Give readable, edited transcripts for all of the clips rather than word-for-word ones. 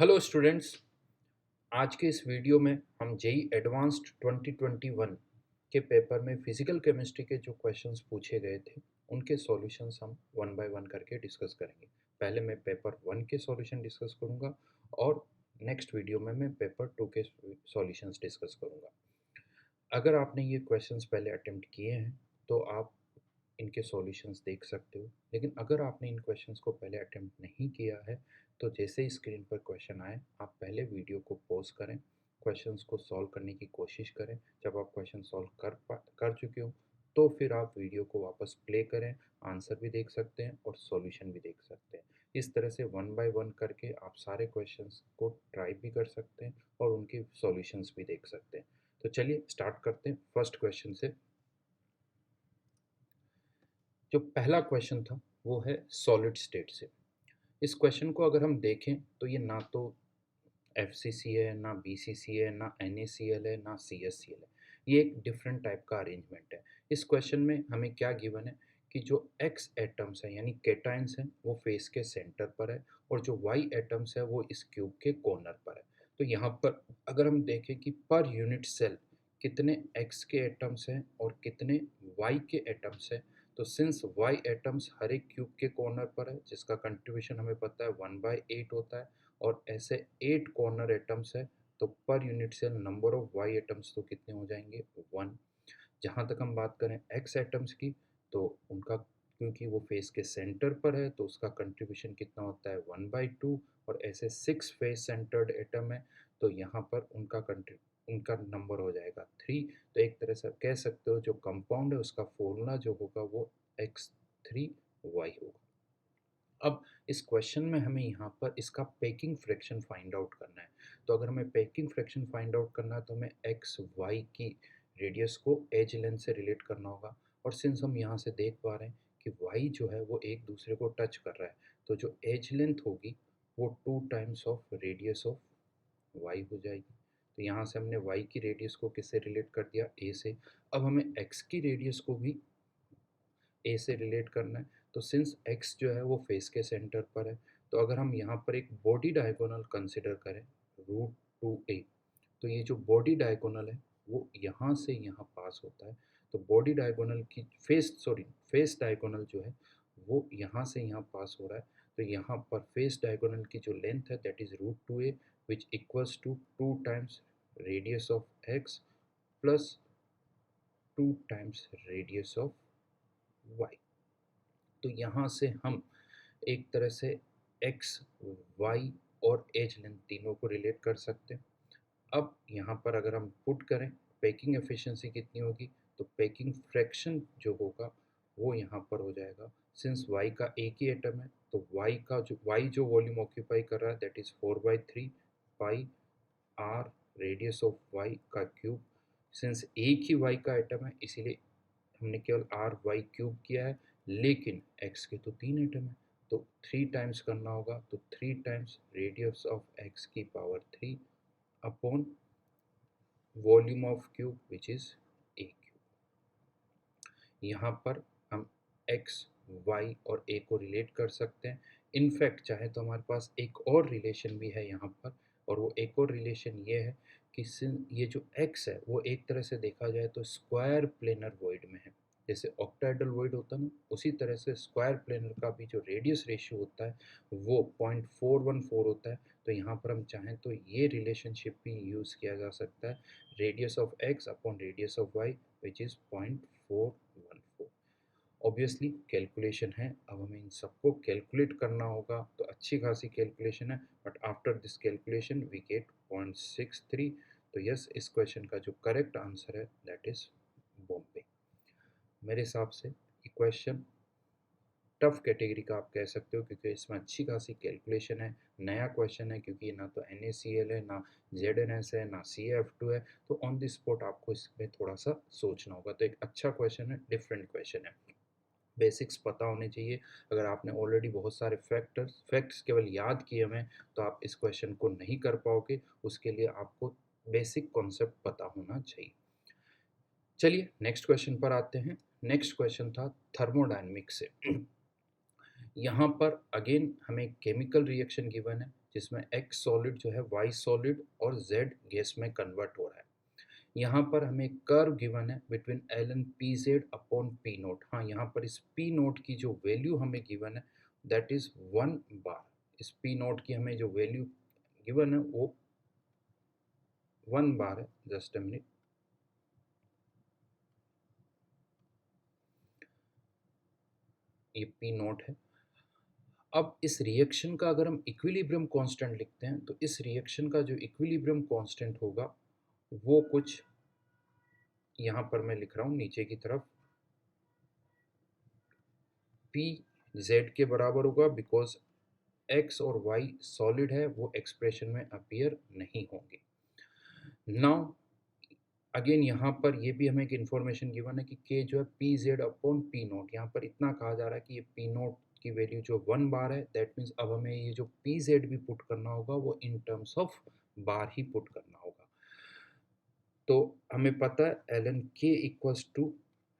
Hello students. आज के इस वीडियो में हम जेई एडवांस्ड 2021 के पेपर में फिजिकल केमिस्ट्री के जो क्वेश्चंस पूछे गए थे उनके सॉल्यूशंस हम वन बाय वन करके डिस्कस करेंगे। पहले मैं पेपर वन के सॉल्यूशन डिस्कस करूंगा और नेक्स्ट वीडियो में मैं पेपर टू के सॉल्यूशंस डिस्कस करूंगा। अगर आपने ये क्वेश्चंस पहले अटेम्प्ट किए हैं तो आप इनके सॉल्यूशंस देख सकते हो, लेकिन अगर आपने इन क्वेश्चंस को पहले अटेम्प्ट नहीं किया है तो जैसे ही स्क्रीन पर क्वेश्चन आए आप पहले वीडियो को पॉज करें, क्वेश्चंस को सॉल्व करने की कोशिश करें। जब आप क्वेश्चन सॉल्व कर चुके हो तो फिर आप वीडियो को वापस प्ले करें, आंसर भी देख सकते हैं और सॉल्यूशन भी देख सकते हैं। इस तरह से वन बाय वन करके आप सारे क्वेश्चंस को ट्राई भी कर सकते हैं और उनके सॉल्यूशंस भी देख सकते हैं। तो चलिए स्टार्ट करते हैं फर्स्ट क्वेश्चन से। जो पहला क्वेश्चन था वो है सॉलिड स्टेट से। इस क्वेश्चन को अगर हम देखें तो ये ना तो एफसीसी है, ना बीसीसी है, ना एनएसीएल है, ना सीएससीएल है। ये एक डिफरेंट टाइप का अरेंजमेंट है। इस क्वेश्चन में हमें क्या गिवन है कि जो एक्स एटम्स हैं यानी केटाइंस हैं वो फेस के सेंटर पर है और जो वाई एटम्स है वो इस क्यूब के कॉर्नर पर है। तो यहाँ पर अगर हम देखें कि पर यूनिट सेल कितने एक्स के एटम्स हैं और कितने वाई के एटम्स हैं, तो सिंस वाई एटम्स हर एक क्यूब के कॉर्नर पर है जिसका कंट्रीब्यूशन हमें पता है 1/8 होता है और ऐसे 8 कॉर्नर एटम्स है, तो per unit cell number of Y atoms तो कितने हो जाएंगे 1। जहाँ तक हम बात करें एक्स एटम्स की तो उनका क्योंकि वो फेस के सेंटर पर है तो उसका कंट्रीब्यूशन कितना होता है 1/2 और ऐसे 6 फेस सेंटर्ड एटम है तो यहाँ पर उनका नंबर हो जाएगा 3। तो एक तरह से आप कह सकते हो जो कंपाउंड है उसका फॉर्मूला जो होगा वो X3Y होगा। अब इस क्वेश्चन में हमें यहाँ पर इसका पैकिंग फ्रैक्शन फाइंड आउट करना है। तो अगर हमें पैकिंग फ्रैक्शन फाइंड आउट करना है तो हमें एक्स वाई की रेडियस को एज लेंथ से रिलेट करना होगा। और सिंस हम यहाँ से देख पा रहे हैं कि वाई जो है वो एक दूसरे को टच कर रहा है तो जो एज लेंथ होगी वो 2 times of radius of Y हो जाएगी। तो यहाँ से हमने वाई की रेडियस को किससे रिलेट कर दिया, ए से। अब हमें एक्स की रेडियस को भी ए से रिलेट करना है। तो सिंस एक्स जो है वो फेस के सेंटर पर है तो अगर हम यहाँ पर एक बॉडी डायगोनल कंसिडर करें √2a, तो ये जो बॉडी डायगोनल है वो यहाँ से यहाँ पास होता है। तो बॉडी डायगोनल की फेस डायगोनल जो है वो यहाँ से यहाँ पास हो रहा है। तो यहाँ पर फेस डायगोनल की जो लेंथ है that is √2a which equals to 2 times radius of X plus 2 times radius of Y. तो यहाँ से हम एक तरह से एक्स वाई और एज लेंथ तीनों को रिलेट कर सकते हैं। अब यहाँ पर अगर हम पुट करें पैकिंग एफिशिएंसी कितनी होगी, तो पैकिंग फ्रैक्शन जो होगा वो यहाँ पर हो जाएगा। सिंस वाई का एक ही एटम है तो वाई जो वॉल्यूम ऑक्यूपाई कर रहा है that is 4/3 pi R radius of Y का क्यूब। सिंस एक ही वाई का एटम है इसीलिए हमने केवल आर वाई क्यूब किया है, लेकिन एक्स के तो 3 एटम है तो 3 टाइम्स करना होगा। तो 3 टाइम्स रेडियस ऑफ एक्स की power 3 upon volume of cube which is a cube. यहाँ पर हम एक्स वाई और ए को रिलेट कर सकते हैं। इनफैक्ट चाहे तो हमारे पास एक और रिलेशन भी है यहाँ पर, और वो एक और रिलेशन ये है कि ये जो एक्स है वो एक तरह से देखा जाए तो स्क्वायर प्लेनर वॉइड में है। जैसे ऑक्टाइडल वॉइड होता है ना, उसी तरह से स्क्वायर प्लेनर का भी जो रेडियस रेशियो होता है वो 0.414 होता है। तो यहाँ पर हम चाहें तो ये रिलेशनशिप भी यूज़ किया जा सकता है, radius of X upon radius of Y which is 0.414। Obviously calculation है, अब हमें इन सबको कैलकुलेट करना होगा तो अच्छी खासी कैलकुलेशन है, but after this calculation we get 0.63। तो यस, इस क्वेश्चन का जो करेक्ट आंसर है दैट इज बॉम्बे। मेरे हिसाब से ये क्वेश्चन टफ कैटेगरी का आप कह सकते हो क्योंकि इसमें अच्छी खासी कैलकुलेशन है। नया क्वेश्चन है क्योंकि ना तो NaCl है, ना ZnS है, ना CF2 है। तो ऑन द स्पॉट आपको इसमें थोड़ा सा सोचना होगा। तो एक अच्छा क्वेश्चन है, डिफरेंट क्वेश्चन है। बेसिक्स पता होने चाहिए। अगर आपने ऑलरेडी बहुत सारे फैक्ट्स केवल याद किए हुए हैं तो आप इस क्वेश्चन को नहीं कर पाओगे। उसके लिए आपको बेसिक कॉन्सेप्ट पता होना चाहिए। चलिए नेक्स्ट क्वेश्चन पर आते हैं। नेक्स्ट क्वेश्चन था थर्मोडायनेमिक्स से। यहाँ पर अगेन हमें केमिकल रिएक्शन गिवन है जिसमें x सॉलिड जो है y सॉलिड और z गैस में कन्वर्ट हो रहा है। यहाँ पर हमें कर्व गिवन है between L N P Z upon P naught. हाँ, यहाँ पर इस पी नोट की जो वैल्यू हमें गिवन है दैट इज 1 बार। इस पी नोट की हमें जो वैल्यू गिवन है वो 1 बार है। Just a minute. ये पी नोट है। अब इस रिएक्शन का अगर हम इक्विलिब्रियम कांस्टेंट लिखते हैं तो इस रिएक्शन का जो इक्विलिब्रियम कांस्टेंट होगा वो कुछ यहाँ पर मैं लिख रहा हूँ नीचे की तरफ, पी जेड के बराबर होगा बिकॉज एक्स और वाई सॉलिड है, वो एक्सप्रेशन में अपीयर नहीं होंगे। नाउ अगेन यहाँ पर ये भी हमें एक इन्फॉर्मेशन गिवन है कि के जो है P Z upon P note. यहाँ पर इतना कहा जा रहा है कि ये पी नोट की वैल्यू जो 1 बार है, दैट मीन्स अब हमें ये जो पी जेड भी पुट करना होगा वो इन टर्म्स ऑफ बार ही पुट करना होगा। तो हमें पता है एल एन के equals to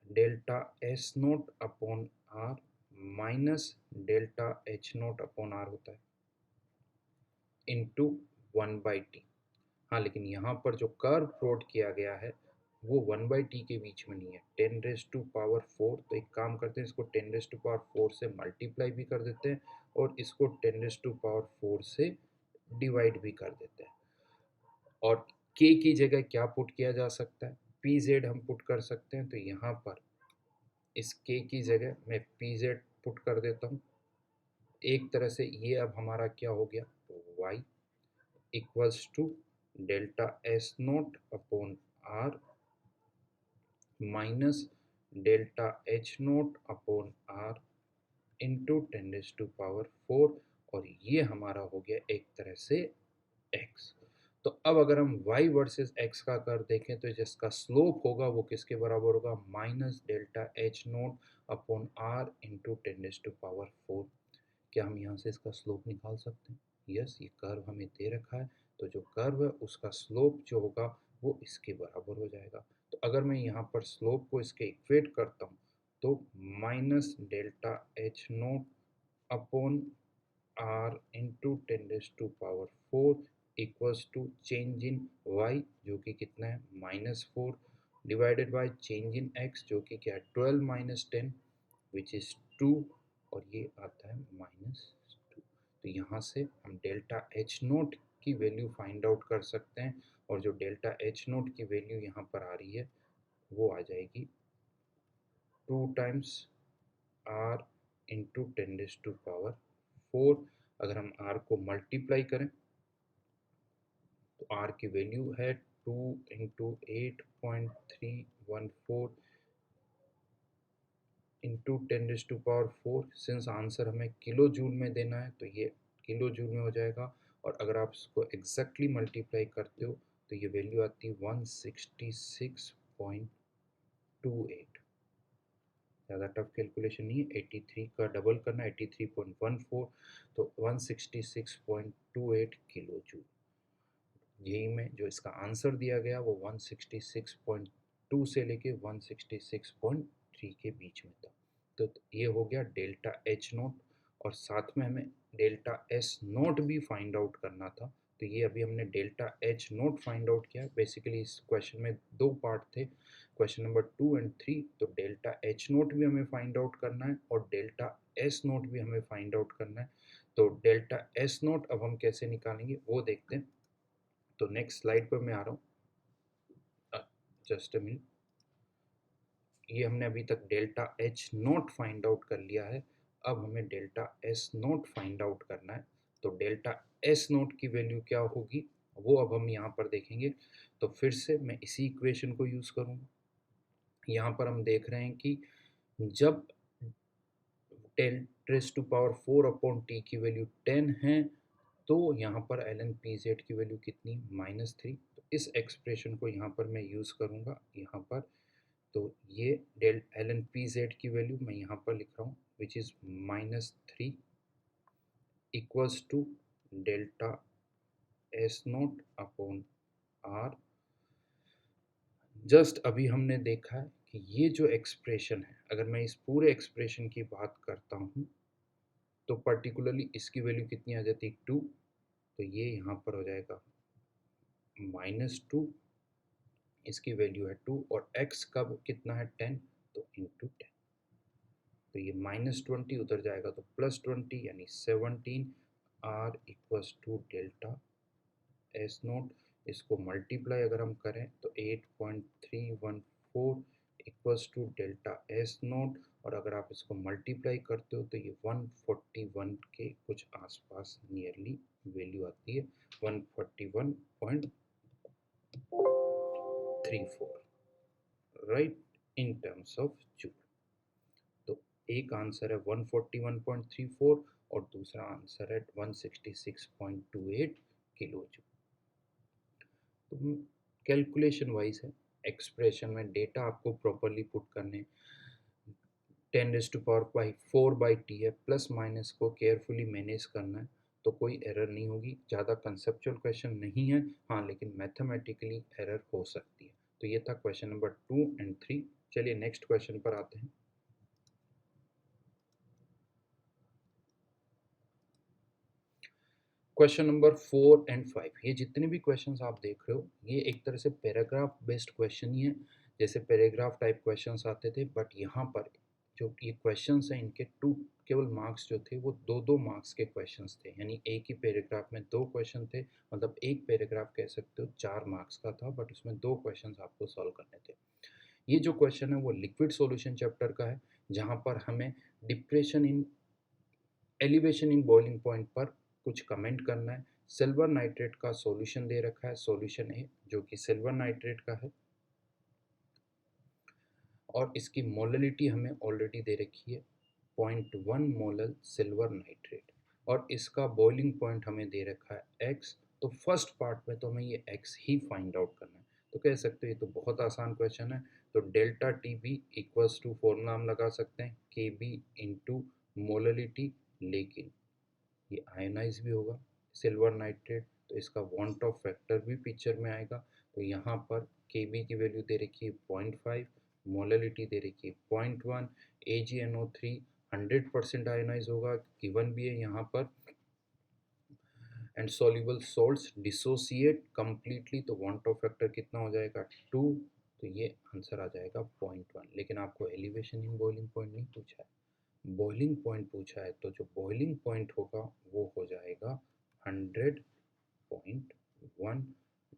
delta S naught upon R minus delta H naught upon R होता है इंटू 1/t। हाँ, लेकिन यहाँ पर जो कर्व प्लॉट किया गया है वो 1/t के बीच में नहीं है, 10⁻⁴। तो एक काम करते हैं, इसको 10⁻⁴ से मल्टीप्लाई भी कर देते हैं और इसको 10⁻⁴ से डिवाइड भी कर देते हैं। और k की जगह क्या पुट किया जा सकता है, पी जेड हम पुट कर सकते हैं। तो यहाँ पर इस k की जगह मैं पी जेड पुट कर देता हूँ। एक तरह से ये अब हमारा क्या हो गया, y equals to delta S naught upon R minus delta H naught upon R into 10⁻⁴। और ये हमारा हो गया एक तरह से x। तो अब अगर हम y वर्सेस x का कर देखें तो जिसका स्लोप होगा वो किसके बराबर होगा, minus delta H naught upon R into 10⁻⁴। क्या हम यहाँ से इसका स्लोप निकाल सकते हैं? यस, ये कर्व हमें दे रखा है तो जो कर्व है उसका स्लोप जो होगा वो इसके बराबर हो जाएगा। तो अगर मैं यहाँ पर स्लोप को इसके इक्वेट करता हूँ तो minus delta H naught upon R into 10⁻⁴ equals to change in y जो कि कितना है -4 divided by change in x जो कि क्या है 12 माइनस 10 विच इज 2 और ये आता है -2। तो यहाँ से हम डेल्टा एच नोट की वैल्यू फाइंड आउट कर सकते हैं और जो डेल्टा एच नोट की वैल्यू यहाँ पर आ रही है वो आ जाएगी 2 टाइम्स आर इंटू 10⁻⁴। अगर हम r को मल्टीप्लाई करें तो r की वैल्यू है 2 इंटू 8.314 इंटू 10⁻⁴। सिंस आंसर हमें किलो जूल में देना है तो ये किलो जूल में हो जाएगा। और अगर आप इसको एग्जैक्टली मल्टीप्लाई करते हो तो ये वैल्यू आती है 166.28। ज़्यादा टफ कैलकुलेशन नहीं है, 83 का डबल करना 83.14 तो 166.28 किलो जूल। यही में जो इसका आंसर दिया गया वो 166.2 से लेके 166.3 के बीच में था। तो ये हो गया डेल्टा एच नोट और साथ में हमें डेल्टा एस नोट भी फाइंड आउट करना था। तो ये अभी हमने delta H note find out किया। बेसिकली इस क्वेश्चन में दो पार्ट थे, क्वेश्चन नंबर 2 और 3। तो डेल्टा एच नोट भी हमें फाइंड आउट करना है और डेल्टा एस नोट भी हमें फाइंड आउट करना है। तो डेल्टा एस नोट अब हम कैसे निकालेंगे वो देखते हैं। तो नेक्स्ट स्लाइड पर मैं आ रहा हूँ, जस्ट अ मिनट। ये हमने अभी तक delta H note find out कर लिया है, अब हमें delta S note find out करना है। तो डेल्टा एस नोट की वैल्यू क्या होगी वो अब हम यहाँ पर देखेंगे। तो फिर से मैं इसी इक्वेशन को यूज़ करूँगा। यहाँ पर हम देख रहे हैं कि जब 10⁻⁴ अपॉन टी की वैल्यू 10 है तो यहाँ पर एल एन पी जेड की वैल्यू कितनी, -3। तो इस एक्सप्रेशन को यहाँ पर मैं यूज़ करूँगा यहाँ पर। तो ये del L N P Z की वैल्यू मैं यहाँ पर लिख रहा हूँ which is -3 equals to delta S naught upon R. Just अभी हमने देखा है कि ये जो एक्सप्रेशन है, अगर मैं इस पूरे एक्सप्रेशन की बात करता हूँ तो पर्टिकुलरली इसकी वैल्यू कितनी आ जाती है 2 तो ये यहाँ पर हो जाएगा -2, इसकी वैल्यू है 2 और x का कितना है 10, तो इंटू 10। तो ये -20 उधर जाएगा तो +20 यानी 17 r equals to delta S naught. इसको मल्टीप्लाई अगर हम करें तो 8.314 equals to delta S naught, और अगर आप इसको मल्टीप्लाई करते हो तो ये 141 के कुछ आसपास नियरली वैल्यू आती है, 141.34, right, in terms of joule. तो एक आंसर है 141.34 और दूसरा आंसर है 166.28 किलो जूल। तो कैलकुलेशन वाइज है, एक्सप्रेशन में डेटा आपको प्रॉपरली पुट करने, 10⁴/4/t है, प्लस माइनस को केयरफुली मैनेज करना है, तो कोई एरर नहीं होगी। ज़्यादा कंसेप्चुअल क्वेश्चन नहीं है, हाँ लेकिन मैथमेटिकली एरर हो सकती है। तो ये था क्वेश्चन नंबर 2 एंड 3। चलिए नेक्स्ट क्वेश्चन पर आते हैं। क्वेश्चन नंबर 4 एंड 5, ये जितने भी क्वेश्चंस आप देख रहे हो ये एक तरह से पैराग्राफ बेस्ड क्वेश्चन ही है, जैसे पैराग्राफ टाइप क्वेश्चंस आते थे, बट यहाँ पर जो ये क्वेश्चंस हैं इनके केवल मार्क्स जो थे वो 2-2 मार्क्स के क्वेश्चंस थे, यानी एक ही पैराग्राफ में 2 क्वेश्चन थे, मतलब एक पैराग्राफ कह सकते हो 4 मार्क्स का था, बट उसमें 2 क्वेश्चंस आपको सॉल्व करने थे। ये जो क्वेश्चन है वो लिक्विड सॉल्यूशन चैप्टर का है, जहाँ पर हमें depression in elevation in boiling point पर कुछ कमेंट करना है। सिल्वर नाइट्रेट का सॉल्यूशन दे रखा है, सॉल्यूशन ए जो कि सिल्वर नाइट्रेट का है, और इसकी मोललिटी हमें ऑलरेडी दे रखी है 0.1 मोलल सिल्वर नाइट्रेट, और इसका बॉइलिंग पॉइंट हमें दे रखा है x। तो फर्स्ट पार्ट में तो हमें ये x ही फाइंड आउट करना है, तो कह सकते हो ये तो बहुत आसान क्वेश्चन है। तो delta T B equals to formula हम लगा सकते हैं के बी इंटू मोललिटी, लेकिन ये आयनाइज भी होगा सिल्वर नाइट्रेट, तो इसका वांट ऑफ फैक्टर भी पिक्चर में आएगा। तो यहाँ पर के बी की वैल्यू दे रखी है 0.5, मोललिटी दे रखी है 0.1, AgNO3 100% आयनाइज होगा, गिवन भी है यहाँ पर, and soluble salts dissociate completely, तो वांट ऑफ फैक्टर कितना हो जाएगा 2, तो ये आंसर आ जाएगा 0.1। लेकिन आपको एलिवेशन इन बॉइलिंग पॉइंट नहीं पूछा है, बॉइलिंग पॉइंट पूछा है, तो जो बॉइलिंग पॉइंट होगा वो हो जाएगा 100.1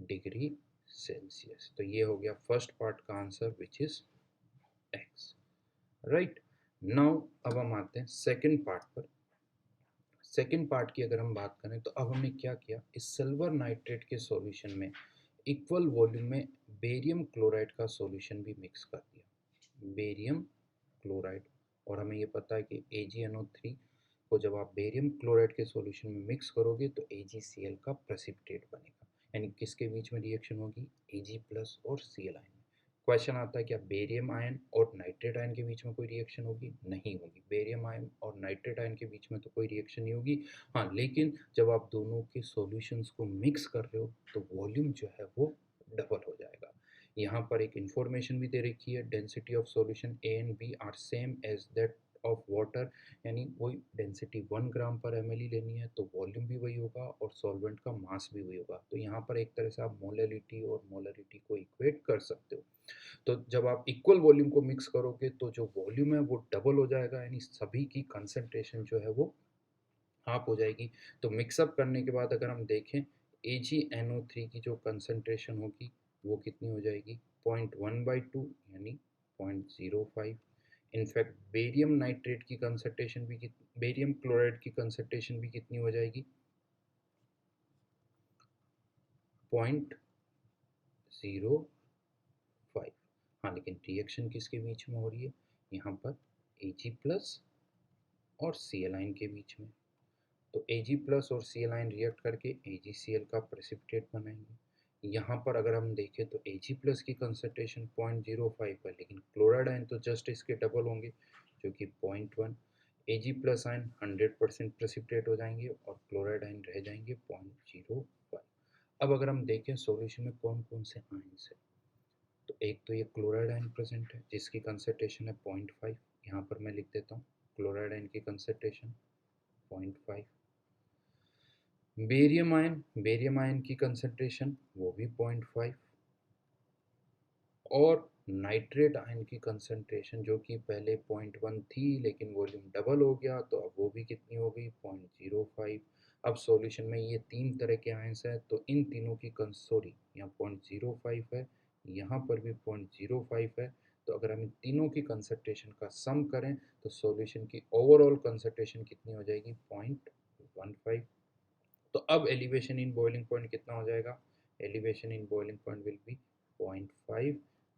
डिग्री सेल्सियस। तो ये हो गया फर्स्ट पार्ट का answer which is x, right. Now अब हम आते हैं सेकंड पार्ट पर। सेकंड पार्ट की अगर हम बात करें तो अब हमने क्या किया, इस सिल्वर नाइट्रेट के सॉल्यूशन में इक्वल वॉल्यूम में बेरियम क्लोराइड का सॉल्यूशन भी मिक्स कर दिया, बेरियम क्लोराइड, और हमें ये पता है कि AgNO3 को जब आप बेरियम क्लोराइड के सॉल्यूशन में मिक्स करोगे तो AgCl का प्रेसिपिटेट बनेगा, यानी किसके बीच में रिएक्शन होगी, Ag प्लस और Cl आयन। क्वेश्चन आता है क्या बेरियम आयन और नाइट्रेट आयन के बीच में कोई रिएक्शन होगी, नहीं होगी, बेरियम आयन और नाइट्रेट आयन के बीच में तो कोई रिएक्शन नहीं होगी। हाँ लेकिन जब आप दोनों के सॉल्यूशंस को मिक्स कर रहे हो तो वॉल्यूम जो है वो डबल हो जाएगा। यहाँ पर एक इंफॉर्मेशन भी दे रखी है, density of solution A and B are same as that of water, यानी वही डेंसिटी 1 ग्राम पर ml ही लेनी है, तो वॉल्यूम भी वही होगा और सॉल्वेंट का मास भी वही होगा। तो यहाँ पर एक तरह से आप मोलैलिटी और मोलरिटी को इक्वेट कर सकते हो। तो जब आप इक्वल वॉल्यूम को मिक्स करोगे तो जो वॉल्यूम है वो डबल हो जाएगा, यानी सभी की कंसंट्रेशन जो है वो हाफ हो जाएगी। तो मिक्सअप करने के बाद अगर हम देखें AgNO3 की जो कंसंट्रेशन होगी वो कितनी हो जाएगी 0.1/2 यानी 0.05। इनफैक्ट बेरियम नाइट्रेट की कंसंट्रेशन भी बेरियम क्लोराइड की कंसंट्रेशन भी कितनी हो जाएगी 0.05। हाँ लेकिन रिएक्शन किसके बीच में हो रही है, यहाँ पर Ag प्लस और Cl आयन के बीच में। तो Ag प्लस और Cl आयन रिएक्ट करके AgCl का प्रेसिपिटेट बनाएंगे। यहाँ पर अगर हम देखें तो Ag प्लस की कंसंट्रेशन 0.05 है, लेकिन क्लोराइड आयन तो जस्ट इसके डबल होंगे जो कि 0.1। Ag प्लस आयन 100% प्रेसिपिटेट हो जाएंगे और क्लोराइड आयन रह जाएंगे 0.05। अब अगर हम देखें सॉल्यूशन में कौन कौन से आयन्स है, तो एक तो ये क्लोराइड आयन प्रेजेंट है जिसकी कंसंट्रेशन है 0.5, यहाँ पर मैं लिख देता हूँ क्लोराइड आयन की कंसंट्रेशन 0.5। बेरियम आयन की कंसंट्रेशन वो भी 0.5, और नाइट्रेट आयन की कंसंट्रेशन जो कि पहले 0.1 थी लेकिन वॉल्यूम डबल हो गया तो अब वो भी कितनी हो गई 0.05। अब सॉल्यूशन में ये तीन तरह के आयंस हैं तो इन तीनों की सॉरी यहाँ 0.05 है, यहाँ पर भी 0.05 है, तो अगर हम इन तीनों की कंसंट्रेशन का सम करें तो सॉल्यूशन की ओवरऑल कंसंट्रेशन कितनी हो जाएगी 0.15। तो अब एलिवेशन इन बॉइलिंग पॉइंट कितना हो जाएगा, elevation in boiling point will be 0.5।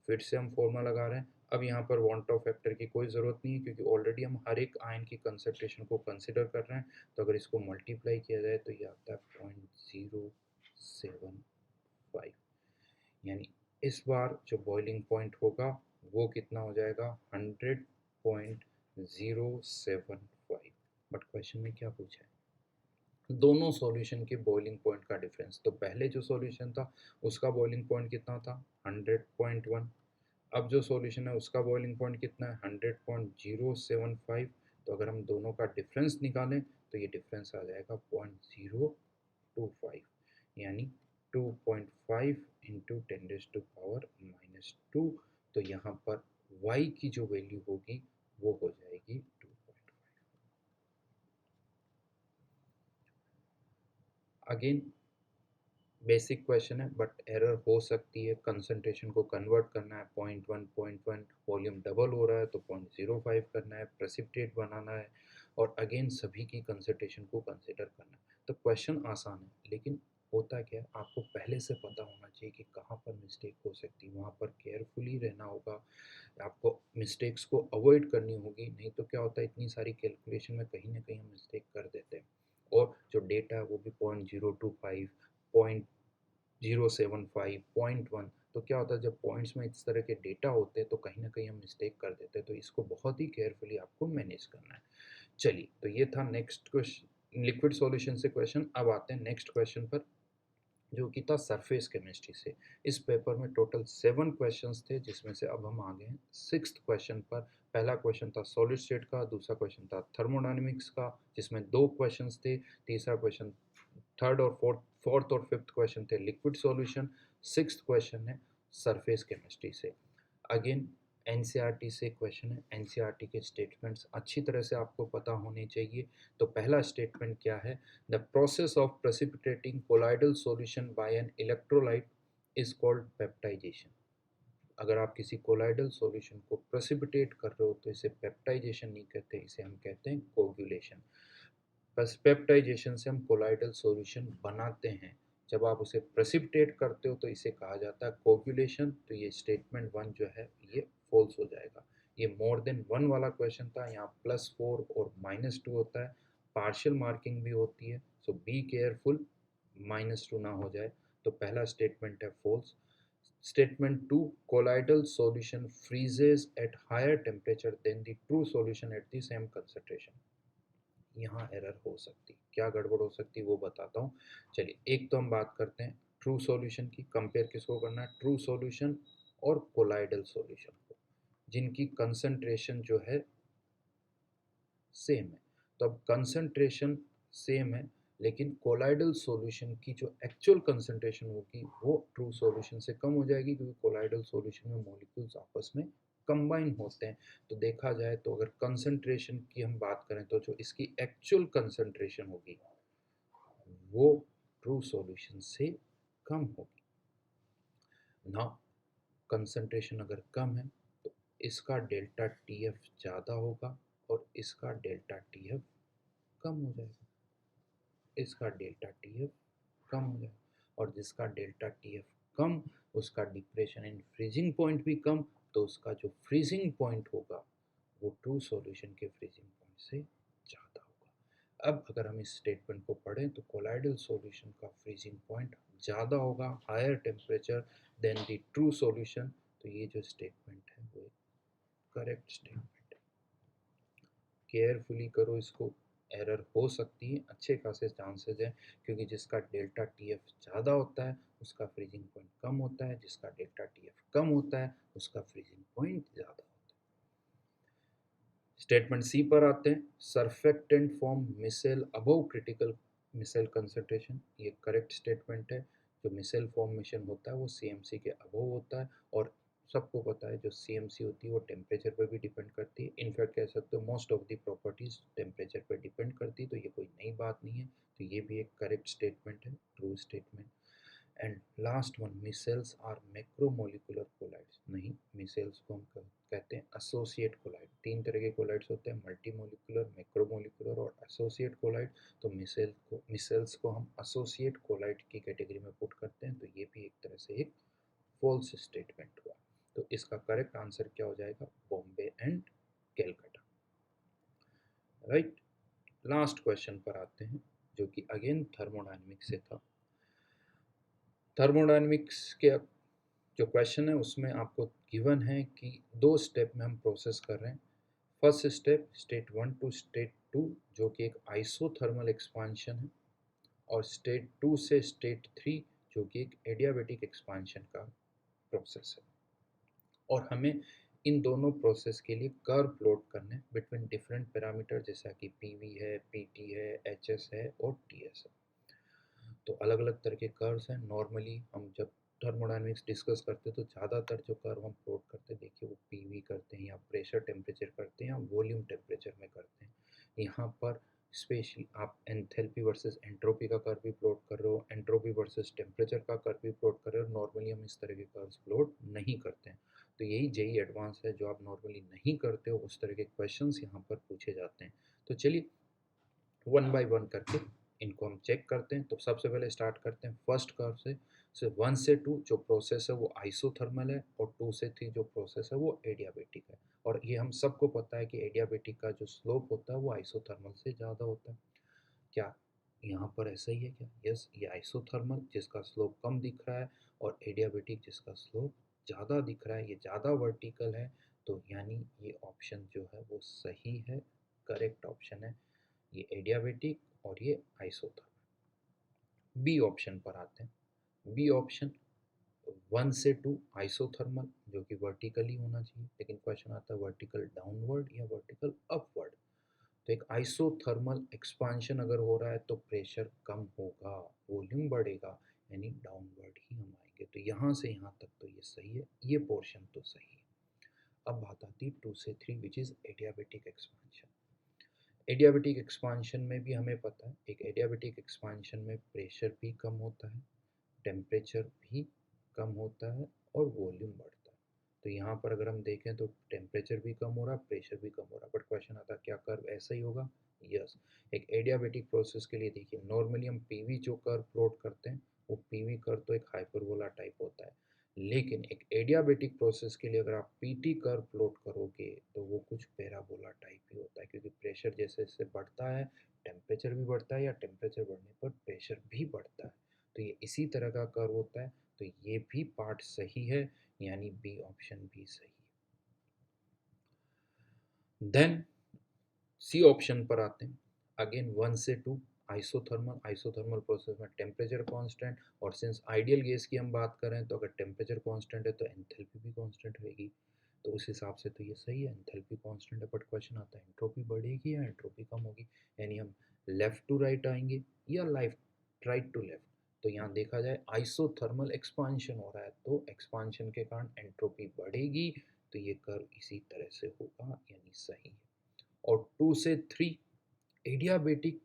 फिर से हम फॉर्मूला लगा रहे हैं। अब यहाँ पर वांट ऑफ फैक्टर की कोई ज़रूरत नहीं है क्योंकि ऑलरेडी हम हर एक आयन की कंसंट्रेशन को कंसिडर कर रहे हैं, तो अगर इसको मल्टीप्लाई किया जाए तो ये आता है 0.075, यानी इस बार जो बॉइलिंग पॉइंट होगा वो कितना हो जाएगा 100.075। बट क्वेश्चन में क्या पूछा है, दोनों सॉल्यूशन के बॉइलिंग पॉइंट का डिफरेंस। तो पहले जो सॉल्यूशन था उसका बॉइलिंग पॉइंट कितना था 100.1, अब जो सॉल्यूशन है उसका बॉइलिंग पॉइंट कितना है 100.075। तो अगर हम दोनों का डिफरेंस निकालें तो ये डिफरेंस आ जाएगा 0.025, यानी 2.5 इंटू 10⁻⁻²। तो यहाँ पर y की जो वैल्यू होगी वो हो जाएगी 2.5। अगेन बेसिक क्वेश्चन है बट एरर हो सकती है, कंसंट्रेशन को कन्वर्ट करना है 0.1 वॉल्यूम डबल हो रहा है तो 0.05 करना है, प्रेसिपिटेट बनाना है और अगेन सभी की कंसंट्रेशन को कंसिडर करना है। तो क्वेश्चन आसान है लेकिन होता क्या है, आपको पहले से पता होना चाहिए कि कहाँ पर मिस्टेक हो सकती है, वहाँ पर केयरफुली रहना होगा, आपको मिस्टेक्स को अवॉइड करनी होगी, नहीं तो क्या होता है इतनी सारी कैलकुलेशन में कहीं ना कहीं हम मिस्टेक कर देते हैं और जो डेटा है वो भी 0.025 0.75 0.1। तो क्या होता है जब पॉइंट्स में इस तरह के डेटा होते हैं तो कहीं ना कहीं हम मिस्टेक कर देते हैं, तो इसको बहुत ही केयरफुली आपको मैनेज करना है। चलिए तो ये था नेक्स्ट क्वेश्चन लिक्विड सॉल्यूशन से क्वेश्चन। अब आते हैं नेक्स्ट क्वेश्चन पर जो कि था सरफेस केमिस्ट्री से। इस पेपर में टोटल 7 क्वेश्चंस थे जिसमें से अब हम आ गए हैं 6th क्वेश्चन पर। पहला क्वेश्चन था सॉलिड स्टेट का, दूसरा क्वेश्चन था थर्मोडायनेमिक्स का जिसमें 2 क्वेश्चंस थे, तीसरा क्वेश्चन थर्ड और फोर्थ और फिफ्थ क्वेश्चन थे लिक्विड सॉल्यूशन, 6th क्वेश्चन है सरफेस केमिस्ट्री से। अगेन एनसीईआरटी से क्वेश्चन है, एनसीईआरटी के स्टेटमेंट्स अच्छी तरह से आपको पता होने चाहिए। तो पहला स्टेटमेंट क्या है, the process of precipitating colloidal solution bye an electrolyte is called peptization. अगर आप किसी कोलाइडल सॉल्यूशन को प्रेसिपिटेट कर रहे हो तो इसे पेप्टाइजेशन नहीं कहते, इसे हम कहते हैं कोगुलेशन। बस पेप्टाइजेशन से हम कोलाइडल सॉल्यूशन बनाते हैं, जब आप उसे प्रेसिपिटेट करते हो तो इसे कहा जाता है कोगुलेशन। तो ये स्टेटमेंट 1 जो है ये फॉल्स हो जाएगा। ये मोर देन 1 वाला क्वेश्चन था, यहाँ +4 और -2 होता है, पार्शियल मार्किंग भी होती है, सो बी केयरफुल -2 ना हो जाए। तो पहला स्टेटमेंट है false. Statement 2, colloidal solution freezes at higher temperature than the true solution at the same concentration. यहाँ एरर हो सकती, क्या गड़बड़ हो सकती है वो बताता हूँ। चलिए एक तो हम बात करते हैं ट्रू सॉल्यूशन की, कंपेयर किसको करना है, ट्रू सॉल्यूशन और कोलाइडल सॉल्यूशन को, जिनकी कंसंट्रेशन जो है सेम है। तो अब कंसंट्रेशन सेम है लेकिन कोलाइडल सॉल्यूशन की जो एक्चुअल कंसंट्रेशन होगी वो ट्रू सॉल्यूशन से कम हो जाएगी क्योंकि कोलाइडल सॉल्यूशन में मॉलिक्यूल्स आपस में कंबाइन होते हैं। तो देखा जाए तो अगर कंसंट्रेशन की हम बात करें तो जो इसकी एक्चुअल कंसंट्रेशन होगी वो ट्रू सॉल्यूशन से कम होगी ना। कंसंट्रेशन अगर कम है तो इसका डेल्टा टी एफ ज़्यादा होगा और इसका डेल्टा टी एफ कम हो जाएगा, इसका डेल्टा टी एफ कम हो जाएगा, और जिसका डेल्टा टी एफ कम उसका डिप्रेशन इन फ्रीजिंग पॉइंट भी कम, तो उसका जो फ्रीजिंग पॉइंट होगा वो ट्रू सॉल्यूशन के फ्रीजिंग पॉइंट से ज़्यादा होगा। अब अगर हम इस स्टेटमेंट को पढ़ें तो कोलाइडल सॉल्यूशन का फ्रीजिंग पॉइंट ज़्यादा होगा higher temperature than the true solution. तो ये जो स्टेटमेंट है वो करेक्ट स्टेटमेंट है, केयरफुली करो इसको, एरर हो सकती है, अच्छे खासे चांसेस हैं क्योंकि जिसका डेल्टा टी एफ ज़्यादा होता है उसका फ्रीजिंग पॉइंट कम होता है, जिसका डेल्टा टी एफ कम होता है उसका फ्रीजिंग पॉइंट ज़्यादा होता है। स्टेटमेंट सी पर आते हैं, surfactant form micelle above critical micelle concentration, ये करेक्ट स्टेटमेंट है। जो मिसेल फॉर्मेशन होता है वो सीएमसी के अबव होता है, और सबको पता है जो सीएमसी होती है वो टेम्परेचर पर भी डिपेंड करती है। इनफैक्ट कह सकते हो most of the properties temperature पर डिपेंड करती है, तो ये कोई नई बात नहीं है। तो ये भी एक करेक्ट स्टेटमेंट है, true statement. And last one, micelles are macromolecular colloids. नहीं, मिसेल्स को हम कहते हैं एसोसिएट कोलाइड। तीन तरह के कोलाइड्स होते हैं, मल्टीमोलिकुलर, मैक्रोमोलिकुलर और एसोसिएट कोलाइड। तो मिसेल्स को हम एसोसिएट कोलाइड की कैटेगरी में पुट करते हैं, तो ये भी एक तरह से एक फॉल्स स्टेटमेंट हुआ। तो इसका करेक्ट आंसर क्या हो जाएगा? Bombay and Calcutta. Right. Last question पर आते हैं, जो कि अगेन थर्मोडायनेमिक्स से था। थर्मोडायनेमिक्स के जो क्वेश्चन है उसमें आपको गिवन है कि दो स्टेप में हम प्रोसेस कर रहे हैं। First step state 1 to state 2, जो कि एक आइसोथर्मल एक्सपांशन है, और स्टेट 2 से स्टेट 3, जो कि एक एडियाबेटिक एक्सपांशन का प्रोसेस है। और हमें इन दोनों प्रोसेस के लिए कर्व प्लॉट करने बिटवीन डिफरेंट पैरामीटर, जैसा कि पीवी है, पीटी है, एचएस है और टीएस है। तो अलग अलग तरह के कर्व्स हैं। नॉर्मली हम जब थर्मोडायनेमिक्स डिस्कस करते हैं तो ज़्यादातर जो कर्व हम प्लॉट करते हैं, देखिए वो पीवी करते हैं या प्रेशर टेम्परेचर करते हैं या वॉल्यूम टेम्परेचर में करते हैं। यहाँ पर स्पेशली आप एंथैल्पी वर्सेस एंट्रोपी का कर्व भी प्लॉट कर रहे हो, एंट्रोपी वर्सेस टेम्परेचर का कर्व भी प्लॉट कर रहे हो। नॉर्मली हम इस तरह के कर्व्स प्लॉट नहीं करते हैं। तो यही जेई एडवांस है, जो आप नॉर्मली नहीं करते हो उस तरह के क्वेश्चंस यहाँ पर पूछे जाते हैं। तो चलिए वन बाय वन करके इनको हम चेक करते हैं। तो सबसे पहले स्टार्ट करते हैं फर्स्ट कर्व से। 1 से 2 जो प्रोसेस है वो आइसोथर्मल है, और 2 से 3 जो प्रोसेस है वो एडियाबेटिक है। और ये हम सबको पता है कि एडियाबेटिक का जो स्लोप होता है वो आइसोथर्मल से ज़्यादा होता है। क्या यहाँ पर ऐसा ही है क्या? यस, ये आइसोथर्मल जिसका स्लोप कम दिख रहा है, और एडियाबेटिक जिसका स्लोप ज़्यादा दिख रहा है, ये ज़्यादा वर्टिकल है। तो यानी ये ऑप्शन जो है वो सही है, करेक्ट ऑप्शन है। ये एडियाबेटिक और ये आइसोथर्मल। बी ऑप्शन पर आते हैं। बी ऑप्शन 1 से 2 आइसोथर्मल, जो कि वर्टिकली होना चाहिए, लेकिन क्वेश्चन आता है वर्टिकल डाउनवर्ड या वर्टिकल अपवर्ड। तो एक आइसोथर्मल एक्सपांशन अगर हो रहा है तो प्रेशर कम होगा, वॉल्यूम बढ़ेगा, यानी डाउनवर्ड ही हम आएंगे। तो यहाँ से यहाँ तक तो ये सही है, ये पोर्शन तो सही है। अब बात आती है 2 से 3 which is adiabatic expansion. Adiabatic expansion में भी हमें पता है, एक एडियाबेटिक एक्सपांशन में प्रेशर भी कम होता है, टेम्परेचर भी कम होता है और वॉल्यूम बढ़ता है। तो यहाँ पर अगर हम देखें तो टेम्परेचर भी कम हो रहा है, प्रेशर भी कम हो रहा है। बट क्वेश्चन आता है क्या कर्व ऐसा ही होगा? यस। एक एडियाबेटिक प्रोसेस के लिए देखिए, नॉर्मली हम पीवी जो कर्व प्लॉट करते हैं वो पीवी कर्व तो एक हाइपरबोला टाइप होता है, लेकिन एक एडियाबेटिक प्रोसेस के लिए अगर आप पीटी कर्व प्लॉट करोगे तो वो कुछ पैराबोला टाइप ही होता है, क्योंकि प्रेशर जैसे जैसे बढ़ता है टेम्परेचर भी बढ़ता है, या टेम्परेचर बढ़ने पर प्रेशर भी बढ़ता है। तो ये इसी तरह का कर्व होता है। तो ये भी पार्ट सही है, यानी बी ऑप्शन भी सही है। देन सी ऑप्शन पर आते हैं। अगेन 1 से 2 आइसोथर्मल। आइसोथर्मल प्रोसेस में टेम्परेचर कांस्टेंट, और सिंस आइडियल गैस की हम बात करें तो अगर टेम्परेचर कांस्टेंट है तो एंथैल्पी भी कांस्टेंट रहेगी। तो उस हिसाब से तो ये सही है, एंथैल्पी कांस्टेंट है। बट क्वेश्चन आता है एंट्रोपी बढ़ेगी या एंट्रोपी कम होगी, यानी हम लेफ्ट टू राइट आएंगे या राइट टू लेफ्ट। तो यहाँ देखा जाए आइसोथर्मल एक्सपांशन हो रहा है, तो एक्सपांशन के कारण एंट्रोपी बढ़ेगी। तो ये कर्व इसी तरह से होगा, यानी सही है। और 2 से 3 एडियाबेटिक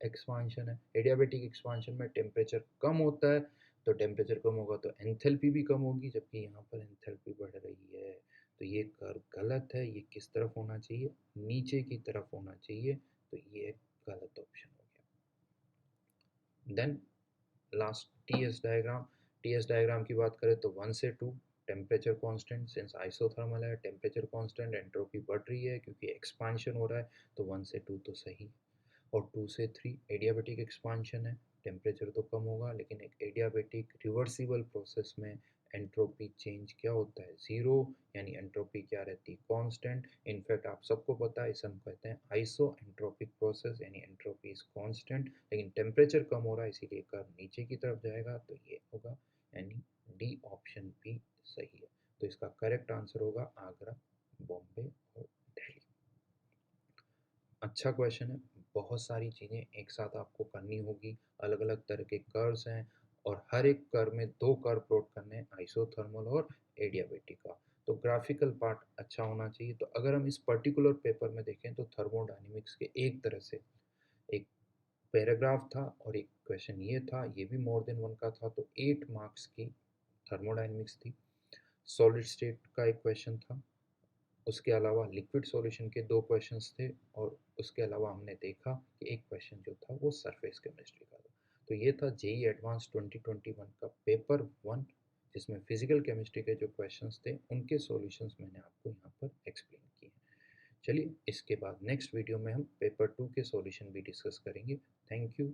एक्सपांशन है। एडियाबेटिक एक्सपांशन में टेम्परेचर कम होता है, तो टेम्परेचर कम होगा तो एंथैल्पी भी कम होगी, जबकि यहाँ पर एंथैल्पी बढ़ रही है। तो ये कर्व गलत है। ये किस तरफ होना चाहिए? नीचे की तरफ होना चाहिए। तो ये गलत ऑप्शन हो गया। Then last TS diagram. TS diagram की बात करें तो 1 से 2 टेम्परेचर कांस्टेंट, सिंस आइसोथर्मल है टेम्परेचर कांस्टेंट, एंट्रोपी बढ़ रही है क्योंकि एक्सपांशन हो रहा है। तो 1 से 2 तो सही। और 2 से 3 एडियाबेटिक एक्सपांशन है, टेम्परेचर तो कम होगा, लेकिन एक एडियाबेटिक रिवर्सिबल प्रोसेस में एंट्रोपी चेंज क्या होता है? ज़ीरो, यानी एंट्रोपी क्या रहती है? कांस्टेंट। इनफैक्ट आप सबको पता है, इसे हम कहते हैं आइसो एंट्रोपिक प्रोसेस, यानी एंट्रोपी इज कांस्टेंट, लेकिन टेम्परेचर कम हो रहा है इसीलिए कर्व नीचे की तरफ जाएगा। तो ये होगा, यानी डी ऑप्शन भी सही है। तो इसका करेक्ट आंसर होगा आगरा, बॉम्बे और दिल्ली। अच्छा क्वेश्चन है, बहुत सारी चीज़ें एक साथ आपको करनी होगी, अलग अलग तरह के कर्व्स हैं और हर एक कर्व में 2 कर्व प्लॉट करने हैं, आइसोथर्मल और एडियाबेटिक का। तो ग्राफिकल पार्ट अच्छा होना चाहिए। तो अगर हम इस पर्टिकुलर पेपर में देखें तो थर्मोडायनेमिक्स के एक तरह से एक पैराग्राफ था और एक क्वेश्चन ये था, ये भी मोर देन वन का था, तो 8 मार्क्स की थर्मोडायनेमिक्स थी। सॉलिड स्टेट का एक क्वेश्चन था, उसके अलावा लिक्विड सॉल्यूशन के 2 क्वेश्चंस थे और उसके अलावा हमने देखा कि एक क्वेश्चन जो था वो सरफेस केमिस्ट्री का था। तो ये था जेईई एडवांस 2021 का पेपर 1, जिसमें फिजिकल केमिस्ट्री के जो क्वेश्चंस थे उनके सॉल्यूशंस मैंने आपको यहाँ पर एक्सप्लेन किए हैं। चलिए इसके बाद नेक्स्ट वीडियो में हम पेपर 2 के सॉल्यूशन भी डिस्कस करेंगे। Thank you.